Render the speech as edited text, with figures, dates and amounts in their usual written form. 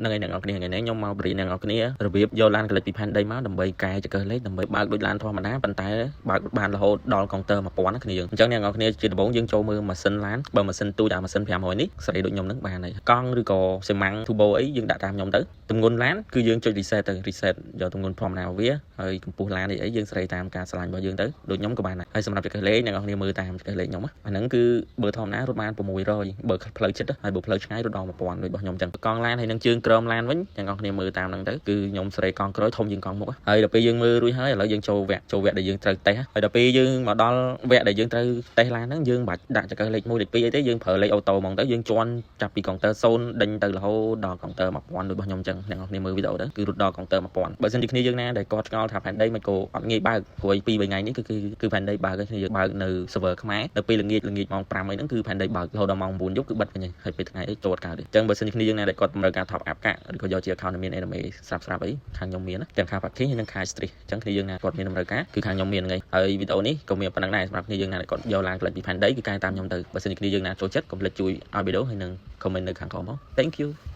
នឹងឯអ្នកនរគ្នាថ្ងៃនេះខ្ញុំមកបរិញ្ញាអ្នកនរគ្នារបៀបយកឡានកលិចពីផែនដីមកដើម្បីកែចកើលេខដើម្បីបើកដូចឡានធម្មតាប៉ុន្តែបើកបានរហូតដល់កុងទ័រ1000ណាគ្នាយើងអញ្ចឹងអ្នកនរគ្នាជាដំបូងយើងចូលមើលម៉ាស៊ីនឡានបើម៉ាស៊ីនទូចអាម៉ាស៊ីន500នេះស្រីដូចខ្ញុំនឹងបានហើយកង់ឬក៏សេម៉ាំង turbo អីយើងដាក់តាមខ្ញុំទៅទម្ងន់ឡានគឺយើងចុច reset ទៅ reset យកទម្ងន់ធម្មតាវាហើយកម្ពស់ឡានអីយើងស្រីតាមការឆ្លាញ់របស់យើងទៅដូចខ្ញុំក៏បានដែរហើយសម្រាប់ចកើលេខអ្នកនរគ្នាមើលតាមចកើលេខខ្ញុំអាហ្នឹងគឺបើធម្មតារត់បាន600បើផ្លូវចិត្តហើយបើផ្លូវឆ្ងាយរត់ដល់1000ដូចរបស់ខ្ញុំអញ្ចឹងកង់ឡានហើយនឹងជើងក្រោមឡានវិញអ្នកនរគ្នាមើលតាមហ្នឹងទៅគឺខ្ញុំស្រីកង់ក្រោយធំជាងកង់មុខហើយដល់ពេលយើងមើលរួចហើយឥឡូវយើងចូលវគ្គដែលយើងត្រូវតេស្តហើយដល់ពេលយើងមកដល់វគ្គដែលយើងត្រូវតេស្តឡានហ្នឹងយើងបាច់ដាក់ចកើលេខ1លេខ2អីទេយើងប្រើលេខអូតូហ្មងទៅយើងជន់ចាប់ពីកុងទ័រ0ដេញទៅរហូតដល់កុងទ័រ1000ដូចរបស់ខ្ញុំអញ្ចឹងអ្នកនរគ្នាមើលវីដេអូទៅគឺរត់ដល់កុងទ័រ1000បើសិនជាគ្នាយើងណាដែលគាត់ឆ្ងល់ថាផែនដីមិនក៏អត់ងាយបើកព្រោះ2 3ថ្ងៃនេះគឺផែនដីបើកគ្នាយើងបើកនៅ server ខ្មែរនៅពេលល្ងាចម៉ោង5អីហ្នឹងគឺផែនដីបើករហូតដល់ម៉ោង9យប់គឺបិទវិញហើយពេលថ្ងៃអីចូលកើតទេអញ្ចឹងបើសិនជាគ្នាយើងណាដែលគាត់តម្រូវការ top up កាក់ឬក៏យកជា account មាន anime ស្រាប់អីខាងខ្ញុំមានទាំងខាង packing ហើយនិងខាង stream អញ្ចឹងគ្នាយើងណាគាត់មានតម្រូវការគឺខាងខ្ញុំមានហ្នឹងហើយវីដេអូនេះក៏មានប៉ុណ្្នឹងដែរសម្រាប់គ្នាយើងណាដែលគាត់យកឡើងផ្លេចពីផែនដីគឺកែតាមខ្ញុំទៅបើសិនជាគ្នាយើងណាចូលចិត្តកុំភ្លេចជួយឲ្យវីដេអូហើយនិង comment នៅខាងក្រោមមក Thank you